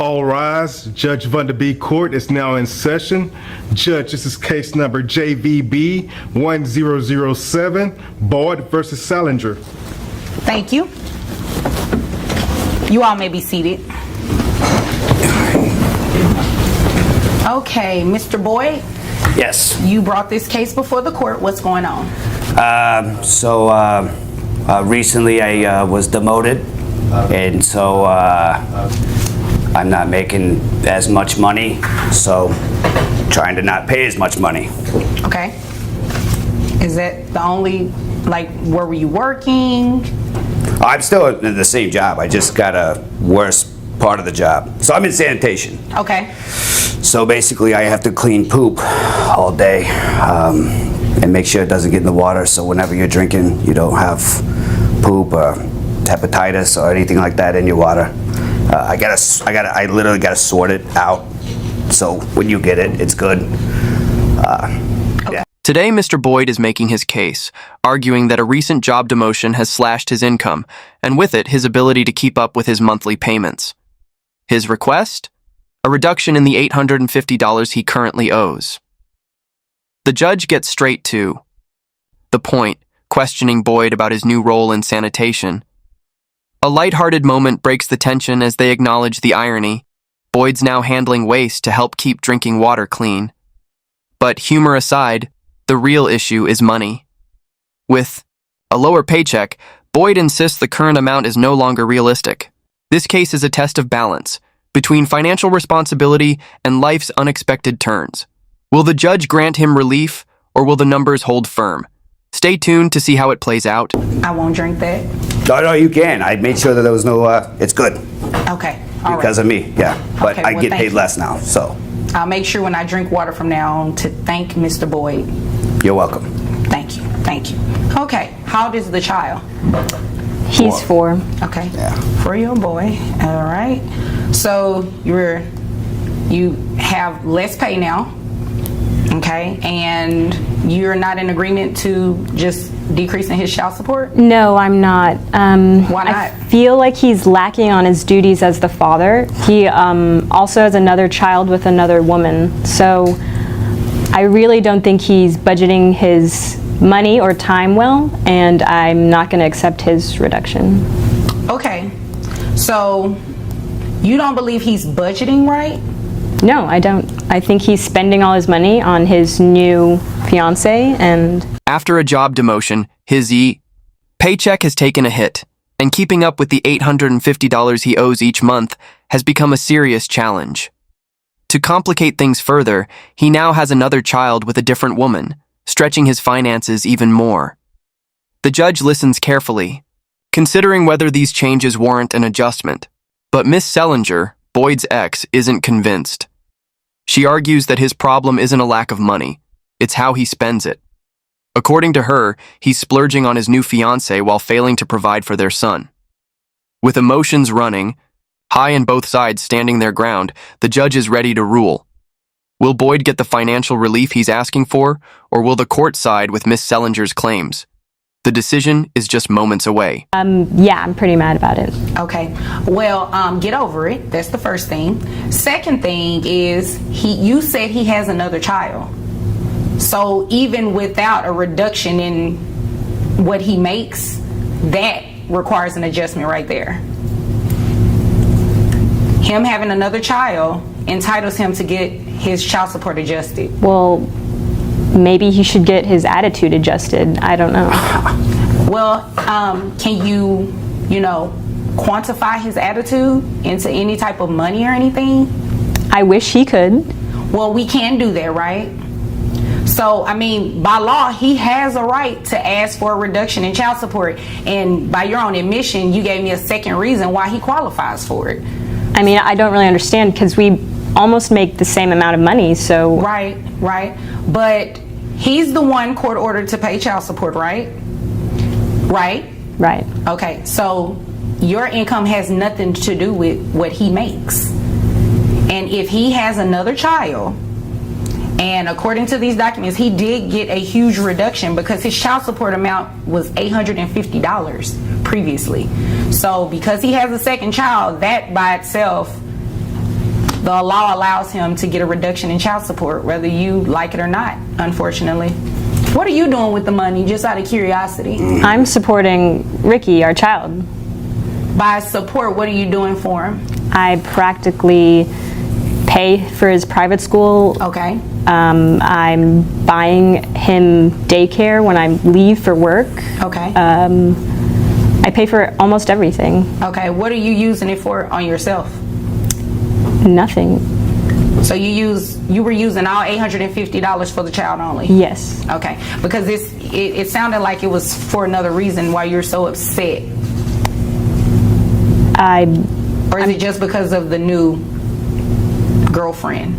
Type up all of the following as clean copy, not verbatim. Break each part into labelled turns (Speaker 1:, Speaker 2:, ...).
Speaker 1: All rise. Judge Vanderbeek Court is now in session. Judge, this is case number JVB 1007, Boyd versus Salinger.
Speaker 2: Thank you. You all may be seated. Okay, Mr. Boyd.
Speaker 3: Yes.
Speaker 2: You brought this case before the court. What's going on?
Speaker 3: Recently I was demoted, and so I'm not making as much money, so trying to not pay as much money.
Speaker 2: Okay. Is that the only, where were you working?
Speaker 3: I'm still in the same job. I just got a worse part of the job. So I'm in sanitation.
Speaker 2: Okay.
Speaker 3: So basically I have to clean poop all day and make sure it doesn't get in the water, so whenever you're drinking you don't have poop or hepatitis or anything like that in your water. I literally gotta sort it out, so when you get it, it's good. Yeah.
Speaker 4: Today, Mr. Boyd is making his case, arguing that a recent job demotion has slashed his income, and with it, his ability to keep up with his monthly payments. His request? A reduction in the $850 he currently owes. The judge gets straight to the point, questioning Boyd about his new role in sanitation. A lighthearted moment breaks the tension as they acknowledge the irony. Boyd's now handling waste to help keep drinking water clean. But humor aside, the real issue is money. With a lower paycheck, Boyd insists the current amount is no longer realistic. This case is a test of balance between financial responsibility and life's unexpected turns. Will the judge grant him relief, or will the numbers hold firm? Stay tuned to see how it plays out.
Speaker 2: I won't drink that.
Speaker 3: No, you can. I made sure that there was no, it's good.
Speaker 2: Okay. All
Speaker 3: because
Speaker 2: right.
Speaker 3: of me, yeah. But
Speaker 2: Okay,
Speaker 3: I
Speaker 2: well,
Speaker 3: get
Speaker 2: thank
Speaker 3: paid
Speaker 2: you.
Speaker 3: less now, so.
Speaker 2: I'll make sure when I drink water from now on to thank Mr. Boyd.
Speaker 3: You're welcome.
Speaker 2: Thank you. Thank you. Okay. How old is the child?
Speaker 5: He's 4.
Speaker 2: Okay.
Speaker 3: Yeah.
Speaker 2: 4-year-old boy. All right. So you have less pay now. Okay. And you're not in agreement to just decreasing his child support?
Speaker 5: No, I'm not.
Speaker 2: Why not?
Speaker 5: I feel like he's lacking on his duties as the father. He also has another child with another woman. So I really don't think he's budgeting his money or time well, and I'm not going to accept his reduction.
Speaker 2: Okay. So you don't believe he's budgeting right?
Speaker 5: No, I don't. I think he's spending all his money on his new fiance, and
Speaker 4: After a job demotion, his paycheck has taken a hit, and keeping up with the $850 he owes each month has become a serious challenge. To complicate things further, he now has another child with a different woman, stretching his finances even more. The judge listens carefully, considering whether these changes warrant an adjustment. But Miss Salinger, Boyd's ex, isn't convinced. She argues that his problem isn't a lack of money, it's how he spends it. According to her, he's splurging on his new fiancée while failing to provide for their son. With emotions running, high and both sides standing their ground, the judge is ready to rule. Will Boyd get the financial relief he's asking for, or will the court side with Miss Salinger's claims? The decision is just moments away.
Speaker 5: yeah, I'm pretty mad about it.
Speaker 2: Okay. Well, get over it. That's the first thing. Second thing is you said he has another child. So even without a reduction in what he makes, that requires an adjustment right there. Him having another child entitles him to get his child support adjusted.
Speaker 5: Well, maybe he should get his attitude adjusted. I don't know.
Speaker 2: Well, can you quantify his attitude into any type of money or anything?
Speaker 5: I wish he could.
Speaker 2: Well, we can do that, right? So, I mean, by law, he has a right to ask for a reduction in child support. And by your own admission, you gave me a second reason why he qualifies for it.
Speaker 5: I mean, I don't really understand because we almost make the same amount of money, so.
Speaker 2: Right. But he's the one court ordered to pay child support, right? Right?
Speaker 5: Right.
Speaker 2: Okay, so your income has nothing to do with what he makes. And if he has another child, and according to these documents, he did get a huge reduction because his child support amount was $850 previously. So because he has a second child, that by itself The law allows him to get a reduction in child support, whether you like it or not, unfortunately. What are you doing with the money, just out of curiosity?
Speaker 5: I'm supporting Ricky, our child.
Speaker 2: By support, what are you doing for him?
Speaker 5: I practically pay for his private school.
Speaker 2: Okay.
Speaker 5: I'm buying him daycare when I leave for work.
Speaker 2: Okay.
Speaker 5: I pay for almost everything.
Speaker 2: Okay. What are you using it for on yourself?
Speaker 5: Nothing.
Speaker 2: So you were using all $850 for the child only?
Speaker 5: Yes.
Speaker 2: Okay. Because it sounded like it was for another reason why you're so upset. Or is it just because of the new girlfriend?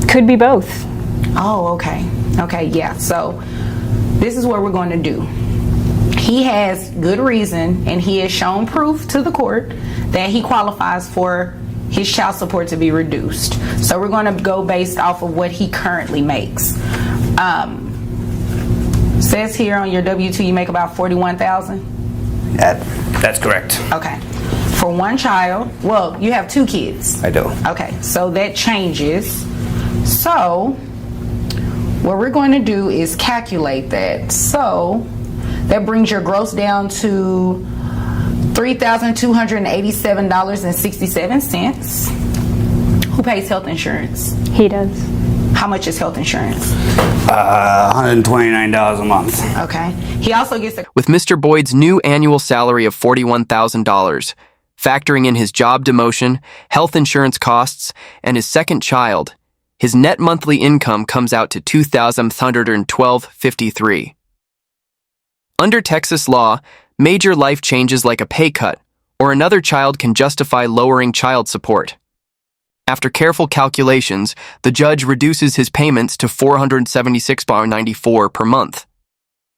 Speaker 5: Could be both.
Speaker 2: Oh, okay. Okay, yeah. So this is what we're going to do. He has good reason, and he has shown proof to the court that he qualifies for his child support to be reduced. So we're going to go based off of what he currently makes. Says here on your W-2 you make about $41,000.
Speaker 3: That's correct.
Speaker 2: Okay. For one child, well, you have 2 kids.
Speaker 3: I do.
Speaker 2: Okay, so that changes. So what we're going to do is calculate that. So that brings your gross down to $3,287.67. Who pays health insurance?
Speaker 5: He does.
Speaker 2: How much is health insurance?
Speaker 3: $129 a month.
Speaker 2: Okay. He also gets a
Speaker 4: With Mr. Boyd's new annual salary of $41,000, factoring in his job demotion, health insurance costs, and his second child, his net monthly income comes out to $2,112.53. Under Texas law, major life changes like a pay cut or another child can justify lowering child support. After careful calculations, the judge reduces his payments to $476.94 per month.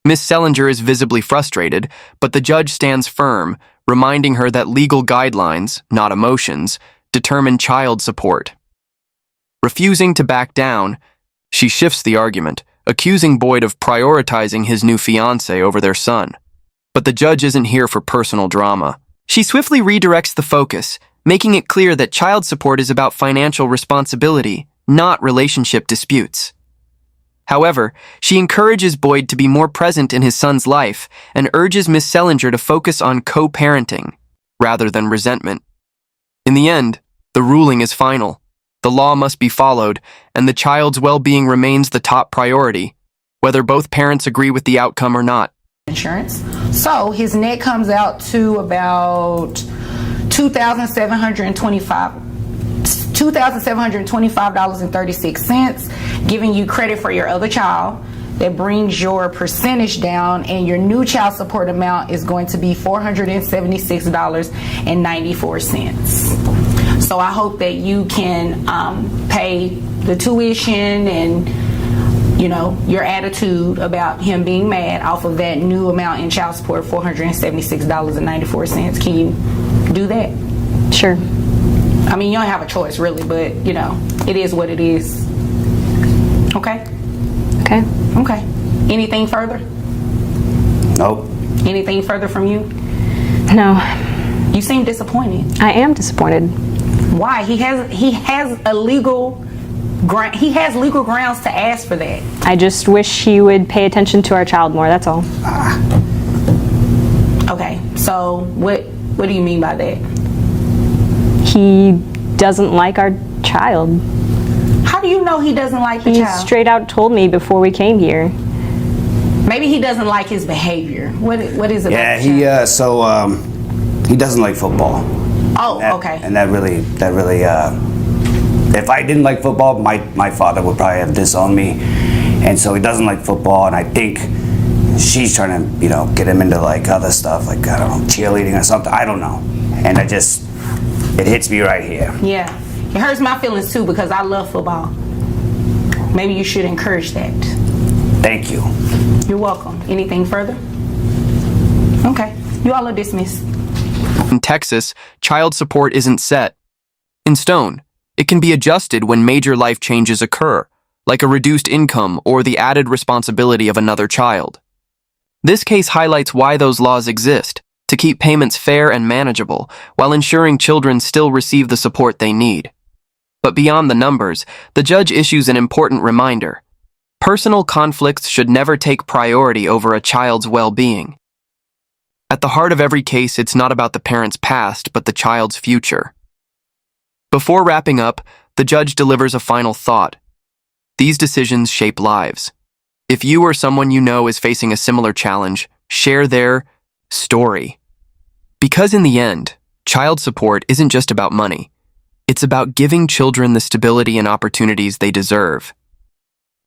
Speaker 4: Miss Sellinger is visibly frustrated, but the judge stands firm, reminding her that legal guidelines, not emotions, determine child support. Refusing to back down, she shifts the argument, accusing Boyd of prioritizing his new fiancée over their son. But the judge isn't here for personal drama. She swiftly redirects the focus, making it clear that child support is about financial responsibility, not relationship disputes. However, she encourages Boyd to be more present in his son's life and urges Miss Sellinger to focus on co-parenting rather than resentment. In the end, the ruling is final. The law must be followed, and the child's well-being remains the top priority, whether both parents agree with the outcome or not.
Speaker 2: insurance. So his net comes out to about $2,725.36, giving you credit for your other child. That brings your percentage down, and your new child support amount is going to be $476.94. So I hope that you can pay the tuition and, you know, your attitude about him being mad off of that new amount in child support, $476.94. Can you do that?
Speaker 5: Sure.
Speaker 2: I mean, you don't have a choice really, but, you know, it is what it is. Okay?
Speaker 5: Okay.
Speaker 2: Okay. Anything further?
Speaker 3: Nope.
Speaker 2: Anything further from you?
Speaker 5: No,
Speaker 2: You seem disappointed.
Speaker 5: I am disappointed.
Speaker 2: Why? He has legal grounds to ask for that.
Speaker 5: I just wish he would pay attention to our child more, that's all.
Speaker 2: Okay. So what do you mean by that?
Speaker 5: He doesn't like our child.
Speaker 2: How do you know he doesn't like the
Speaker 5: He
Speaker 2: child?
Speaker 5: straight out told me before we came here.
Speaker 2: Maybe he doesn't like his behavior. What is it?
Speaker 3: Yeah,
Speaker 2: about the child?
Speaker 3: he doesn't like football.
Speaker 2: Oh,
Speaker 3: That-
Speaker 2: okay.
Speaker 3: And that really, if I didn't like football, my father would probably have disowned me. And so he doesn't like football, and I think she's trying to, get him into like other stuff, like, I don't know, cheerleading or something. I don't know. And it hits me right here.
Speaker 2: Yeah. It hurts my feelings too because I love football. Maybe you should encourage that.
Speaker 3: Thank you.
Speaker 2: You're welcome. Anything further? Okay. You all are dismissed.
Speaker 4: In Texas, child support isn't set in stone. It can be adjusted when major life changes occur, like a reduced income or the added responsibility of another child. This case highlights why those laws exist, to keep payments fair and manageable, while ensuring children still receive the support they need. But beyond the numbers, the judge issues an important reminder. Personal conflicts should never take priority over a child's well-being. At the heart of every case, it's not about the parent's past, but the child's future. Before wrapping up, the judge delivers a final thought. These decisions shape lives. If you or someone you know is facing a similar challenge, share their story. Because in the end, child support isn't just about money. It's about giving children the stability and opportunities they deserve.